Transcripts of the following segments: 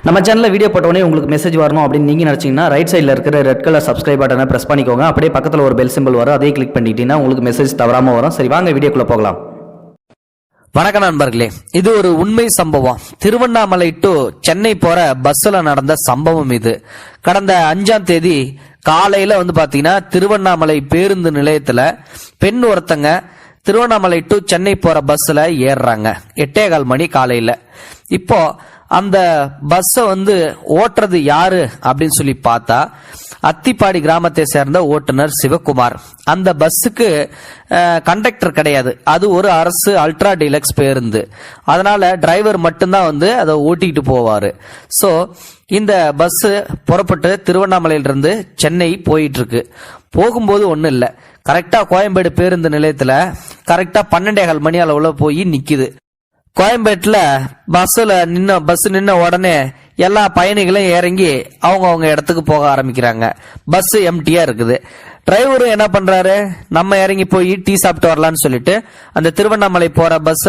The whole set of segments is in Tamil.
நம்ம சேனலில் வீடியோ போட்டோடனே உங்களுக்கு மெசேஜ் வரணும் அப்படின்னு நீங்கள் நினச்சிங்கன்னா ரைட் சைடில் இருக்கிற ரெட் கலர் சப்ஸ்கிரைப் பட்டனை ப்ரெஸ் பண்ணிக்கோங்க. அப்படியே பக்கத்தில் ஒரு பெல் சிம்பிள் வரும், அதே கிளிக் பண்ணிட்டீங்கன்னா உங்களுக்கு மெசேஜ் தவறாமல் வரும். சரி, வாங்க வீடியோக்குள்ளே போகலாம். வணக்கம் நண்பர்களே, இது ஒரு உண்மை சம்பவம். திருவண்ணாமலை டு சென்னை போற பஸ்ல நடந்த சம்பவம் இது. கடந்த 5ஆம் தேதி காலையில பாத்தீங்கன்னா திருவண்ணாமலை பேருந்து நிலையத்துல பெண் ஒருத்தங்க திருவண்ணாமலை டு சென்னை போற பஸ்ல ஏறுறாங்க. 8:15 மணி காலையில. இப்போ அந்த பஸ்ஸை ஓட்டுறது யாரு அப்படின்னு சொல்லி பார்த்தா அத்திப்பாடி கிராமத்தை சேர்ந்த ஓட்டுநர் சிவகுமார். அந்த பஸ்ஸுக்கு கண்டக்டர் கிடையாது, அது ஒரு அரசு அல்ட்ரா டீலக்ஸ் பேருந்து. அதனால டிரைவர் மட்டும்தான் அதை ஓட்டிட்டு போவாரு. சோ இந்த பஸ் புறப்பட்டு திருவண்ணாமலையிலிருந்து சென்னை போயிட்டு இருக்கு. போகும்போது ஒன்றும் இல்லை, கரெக்டா கோயம்பேடு பேருந்து நிலையத்துல கரெக்டா 12:15 மணி அளவுல போய் நிக்குது. கோயம்பேட்டுல பஸ் நின்ன உடனே எல்லா பயணிகளும் இறங்கி அவங்க இடத்துக்கு போக ஆரம்பிக்கிறாங்க. பஸ் எம்டியா இருக்குது. டிரைவரும் என்ன பண்றாரு, நம்ம இறங்கி போய் டீ சாப்பிட்டு வரலான்னு சொல்லிட்டு அந்த திருவண்ணாமலை போற பஸ்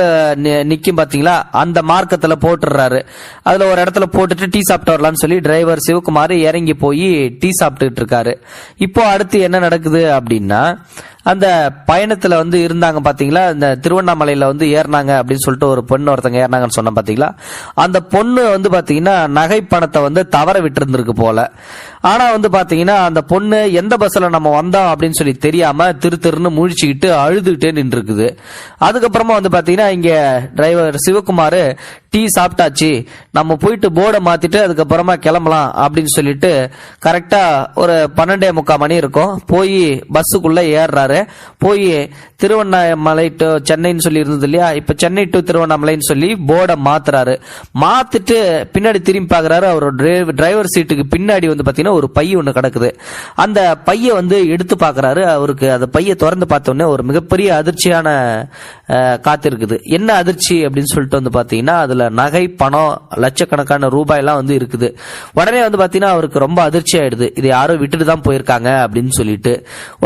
நிக்கும் பாத்தீங்களா, அந்த மார்க்கத்துல போட்டுறாரு. அதுல ஒரு இடத்துல போட்டுட்டு டீ சாப்பிட்டு வரலான்னு சொல்லி டிரைவர் சிவகுமார் இறங்கி போய் டீ சாப்பிட்டுட்டு இருக்காரு. இப்போ அடுத்து என்ன நடக்குது அப்படின்னா, அந்த பயணத்துல இருந்தாங்க பாத்தீங்களா, இந்த திருவண்ணாமலையில ஏறினாங்க அப்படின்னு சொல்லிட்டு ஒரு பொண்ணு ஒருத்தங்க ஏறினாங்கன்னு சொன்ன பாத்தீங்களா, அந்த பொண்ணு பாத்தீங்கன்னா நகை பணத்தை தவற விட்டு இருந்திருக்கு போல. ஆனா பாத்தீங்கன்னா அந்த பொண்ணு எந்த பஸ்ல நம்ம வந்தோம் அப்படின்னு சொல்லி தெரியாம திருன்னு முழிச்சுக்கிட்டு அழுதுகிட்டே நின்று இருக்குது. அதுக்கப்புறமா பாத்தீங்கன்னா இங்க டிரைவர் சிவகுமார் டீ சாப்பிட்டாச்சு, நம்ம போயிட்டு போர்டை மாத்திட்டு அதுக்கப்புறமா கிளம்பலாம் அப்படின்னு சொல்லிட்டு கரெக்டா ஒரு 12:45 மணி இருக்கும், போய் பஸ்ஸுக்குள்ள ஏறுறாரு. போய் திருவண்ணாமலை டு சென்னைன்னு சொல்லி இருந்தது இல்லையா, இப்ப சென்னை டு திருவண்ணாமலைன்னு சொல்லி போர்டை மாத்துறாரு. மாத்திட்டு பின்னாடி திரும்பி பாக்குறாரு. அவரோட டிரைவர் சீட்டுக்கு பின்னாடி பாத்தீங்கன்னா ஒரு பை ஒண்ணு கிடக்குது. அந்த பைய எடுத்து பாக்குறாரு. அவருக்கு அந்த பைய திறந்து பார்த்த உடனே ஒரு மிகப்பெரிய அதிர்ச்சியான காத்திருக்குது. என்ன அதிர்ச்சி அப்படின்னு சொல்லிட்டு பாத்தீங்கன்னா அதுல நகை பணம் லட்சக்கணக்கான ரூபாய் எல்லாம் இருக்குது. உடனே பாத்தீங்கன்னா அவருக்கு ரொம்ப அதிர்ச்சி ஆயிடுது. இதை யாரோ விட்டுட்டு தான் போயிருக்காங்க அப்படின்னு சொல்லிட்டு.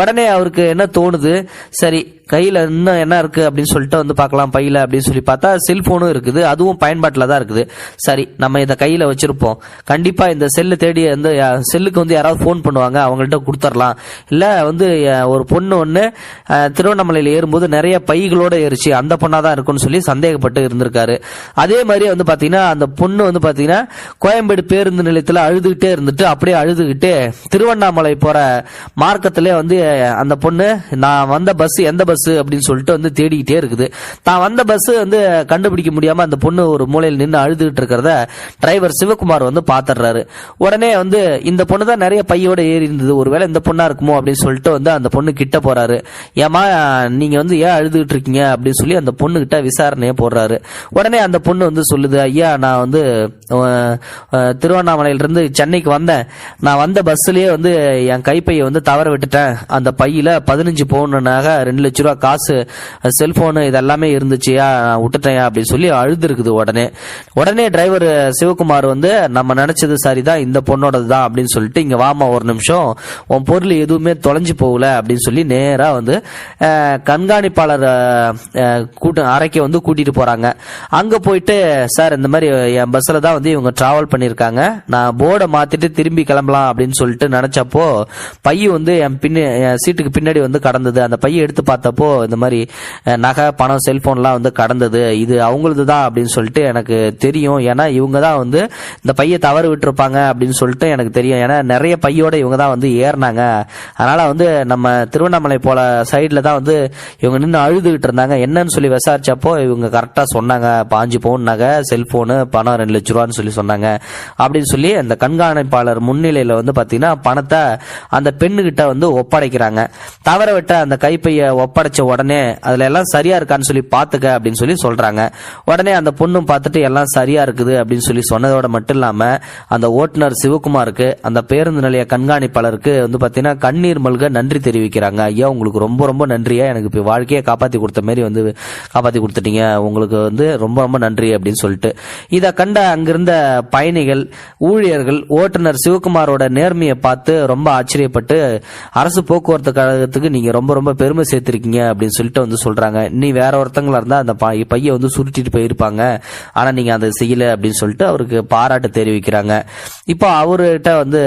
உடனே அவருக்கு என்ன தோணுது, சரி கையில இன்னும் என்ன இருக்கு அப்படின்னு சொல்லிட்டு பார்க்கலாம் பையில அப்படின்னு சொல்லி பார்த்தா செல்போனும் இருக்குது, அதுவும் பயன்பாட்டில் தான் இருக்குது. சரி, நம்ம இதை கையில வச்சிருப்போம், கண்டிப்பா இந்த செல்லு தேடி செல்லுக்கு யாராவது போன் பண்ணுவாங்க, அவங்கள்ட்ட கொடுத்துடலாம். இல்ல ஒரு பொண்ணு திருவண்ணாமலையில ஏறும்போது நிறைய பைகளோட ஏறிச்சு, அந்த பொண்ணாதான் இருக்கும்னு சொல்லி சந்தேகப்பட்டு இருந்திருக்காரு. அதே மாதிரி பாத்தீங்கன்னா அந்த பொண்ணு பாத்தீங்கன்னா கோயம்பேடு பேருந்து நிலையத்துல அழுதுகிட்டே இருந்துட்டு அப்படியே அழுதுகிட்டு திருவண்ணாமலை போற மார்க்கத்திலே அந்த பொண்ணு நான் வந்த பஸ் எந்த பஸ் அப்படின்னு சொல்லிட்டு தேடிக்கிட்டே இருக்குது. தான் வந்த பஸ் கண்டுபிடிக்க முடியாம அந்த பொண்ணு ஒரு மூலையில் நின்று அழுதுகிட்டு இருக்கிறத டிரைவர் சிவகுமார் பாத்துறாரு. உடனே இந்த பொண்ணு தான் நிறைய பையோட ஏறி இருந்தது, ஒருவேளை இந்த பொண்ணா இருக்குமோ அப்படின்னு சொல்லிட்டு அந்த பொண்ணு கிட்ட போறாரு. ஏமா நீங்க ஏன் அழுதுகிட்டு இருக்கீங்க அப்படின்னு சொல்லி அந்த பொண்ணு கிட்ட விசாரணையை போடுறாரு. உடனே அந்த பொண்ணு சொல்லுது, ஐயா நான் திருவண்ணாமலையில இருந்து சென்னைக்கு வந்தேன், நான் வந்த பஸ்லயே என் கைப்பையை தவற விட்டுட்டேன், அந்த பையில 15 பவுனாக 2 லட்சம் ரூபாய் காசு, செல்போனு இதெல்லாமே இருந்துச்சியா, நான் விட்டுட்டேன் அப்படின்னு சொல்லி அழுது இருக்குது. உடனே டிரைவர் சிவகுமார் நம்ம நினைச்சது சரிதான், இந்த பொண்ணோடது தான் அப்படின்னு சொல்லிட்டு இங்க வாமா ஒரு நிமிஷம், உன் பொருள் எதுவுமே தொலைஞ்சு போகல அப்படின்னு சொல்லி நேரா கண்காணிப்பாளர் அறைக்கு கூட்டிட்டு போறாங்க. அங்க போயிட்டு சார் இந்த மாதிரி என் பஸ்ல தான் இவங்க டிராவல் பண்ணிருக்காங்க, நான் போர்டை மாத்திட்டு திரும்பி கிளம்பலாம் அப்படின்னு சொல்லிட்டு நினைச்சப்போ பைய என் சீட்டுக்கு பின்னாடி கடந்தது. அந்த பைய எடுத்து பார்த்தப்போ இந்த மாதிரி நகை பணம் செல்போன்லாம் கடந்தது, இது அவங்களது தான் அப்படின்னு சொல்லிட்டு எனக்கு தெரியும். ஏன்னா இவங்க தான் இந்த பைய தவறு விட்டுருப்பாங்க அப்படின்னு சொல்லிட்டு எனக்கு தெரியும். ஏன்னா நிறைய பையோட இவங்க தான் ஏறினாங்க. அதனால நம்ம திருவண்ணாமலை போல சைட்ல தான் இவங்க நின்று அழுதுகிட்டு இருந்தாங்க. என்னன்னு சொல்லி விசாரிச்சப்போ இவங்க கரெக்டா சொன்னாங்க, 5 பவுன் நகை, செல்போனு, பணம் 2 லட்சம் ரூபான்னு சொல்லி சொன்னாங்க அப்படின்னு சொல்லி அந்த கண்காணிப்பாளர் முன்னிலையில பாத்தீங்கன்னா பணத்தை அந்த பெண்ணுகிட்ட ஒப்படைக்கிறாங்க. தவற விட்ட அந்த கைப்பைய ஒப்படைச்ச உடனே அதுல எல்லாம் சரியா இருக்கான்னு சொல்லி பாத்துக்க அப்படின்னு சொல்லி சொல்றாங்க. உடனே அந்த பொண்ணும் பார்த்துட்டு எல்லாம் சரியா இருக்குது அப்படின்னு சொல்லி சொன்னதோட மட்டும் இல்லாம அந்த ஓட்டுநர் சிவகுமாருக்கு அந்த பேருந்து நிலைய கண்காணிப்பாளருக்கு பாத்தீங்கன்னா கண்ணீர் மல்க நன்றி தெரிவிக்கிறாங்க. ஐயா உங்களுக்கு ரொம்ப ரொம்ப நன்றியா, எனக்கு இப்ப வாழ்க்கையை காப்பாத்தி கொடுத்த மாதிரி காப்பாத்தி கொடுத்துட்டீங்க, உங்களுக்கு ரொம்ப ரொம்ப நன்றி அப்படின்னு சொல்லிட்டு. இத கண்ட அங்கிருந்த பயணிகள், ஊழியர்கள் ஓட்டுநர் சிவகுமாரோட நேர்மையை பார்த்து ரொம்ப ஆச்சரியப்பட்டு அரசு போக்குவரத்து கழகத்துக்கு நீங்க ரொம்ப ரொம்ப பெருமை சேர்த்திருக்கீங்க இருக்கீங்க அப்படின்னு சொல்லிட்டு வந்து சொல்றாங்க. நீ வேற ஒருத்தங்களா இருந்தா அந்த பையை வந்து சுருட்டிட்டு போயிருப்பாங்க, ஆனா நீங்க அதை செய்யல அப்படின்னு சொல்லிட்டு அவருக்கு பாராட்டு தெரிவிக்கிறாங்க. இப்போ அவர்கிட்ட வந்து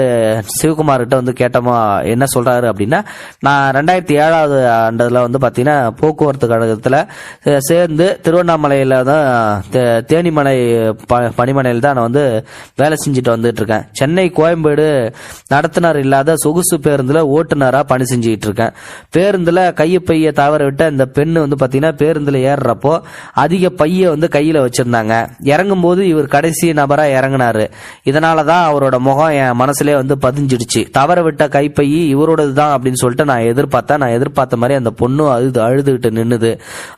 சிவகுமார் கிட்ட வந்து கேட்டோமா என்ன சொல்றாரு அப்படின்னா, நான் 2007 ஆண்டுல வந்து பாத்தீங்கன்னா போக்குவரத்து கழகத்துல சேர்ந்து திருவண்ணாமலையில தான் தேனிமலை பணிமனையில் தான் நான் வந்து வேலை செஞ்சுட்டு வந்துட்டு இருக்கேன். சென்னை கோயம்பேடு நடத்துனர் இல்லாத சொகுசு பேருந்துல ஓட்டுநரா பணி செஞ்சுட்டு இருக்கேன். பேருந்துல கையை தவற விட்ட இந்த பெண்ணு வந்து பாத்தீங்கன்னா பேருந்துல ஏறுறப்போ அதிக பைய வந்து கையில வச்சிருந்தாங்க. இறங்கும் போது இவர் கடைசி நபரா இறங்கினாரு. இதனாலதான் அவரோட முகம் என் மனசுல வந்து பதிஞ்சிடுச்சு. தவற விட்ட கைப்பையி இவரோடது தான் அப்படின்னு சொல்லிட்டு நான் எதிர்பார்த்த மாதிரி அந்த பொண்ணு அழுதுகிட்டு நின்னுது.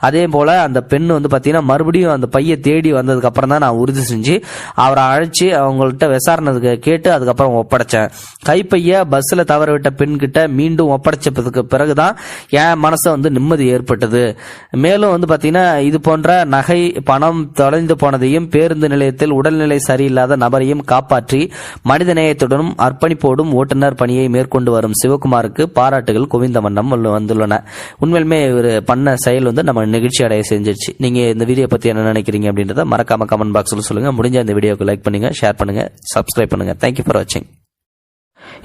அதே போல அந்த பெண்ணு வந்து பாத்தீங்கன்னா மறுபடியும் அந்த பைய தேடி வந்ததுக்கு அப்புறம் தான் நான் உறுதி செஞ்சு அவரை அழைச்சி அவங்கள்ட்ட விசாரணை கேட்டு அதுக்கப்புறம் ஒப்படைச்சேன். கைப்பைய பஸ்ல தவற விட்ட பெண் கிட்ட மீண்டும் ஒப்படைச்சதுக்கு பிறகுதான் என் மனசை வந்து நிம்மதி ஏற்பட்டது. மேலும் வந்து பாத்தீங்கன்னா இது போன்ற நகை பணம் தொலைந்து போனதையும் பேருந்து நிலையத்தில் உடல்நிலை சரியில்லாத நபரையும் காப்பாற்றி மனிதநேயத்துடனும் அர்ப்பணிப்போடும் ஓட்டுநர் பணியை மேற்கொண்டு வரும் சிவகுமாருக்கு பாராட்டுகள் குவிந்த வண்ணம் வந்துள்ளன. உண்மையிலுமே இவர் பண்ண செயல் வந்து நம்ம நிகழ்ச்சி அடைய செஞ்சிருச்சு. நீங்க இந்த வீடியோ பத்தி என்ன நினைக்கிறீங்க அப்படின்றத மறக்காம கமெண்ட் பாக்ஸ்ல சொல்லுங்க. முடிஞ்ச இந்த வீடியோக்கு லைக் பண்ணுங்க, ஷேர் பண்ணுங்க, சப்ஸ்கிரைப் பண்ணுங்க. தேங்க்யூ ஃபார் வாட்சிங்.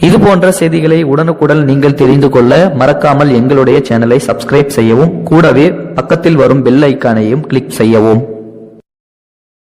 இது போன்ற செய்திகளை உடனுக்குடன் நீங்கள் தெரிந்து கொள்ள மறக்காமல் எங்களுடைய சேனலை சப்ஸ்கிரைப் செய்யவும், கூடவே பக்கத்தில் வரும் பெல் ஐக்கானையும் கிளிக் செய்யவும்.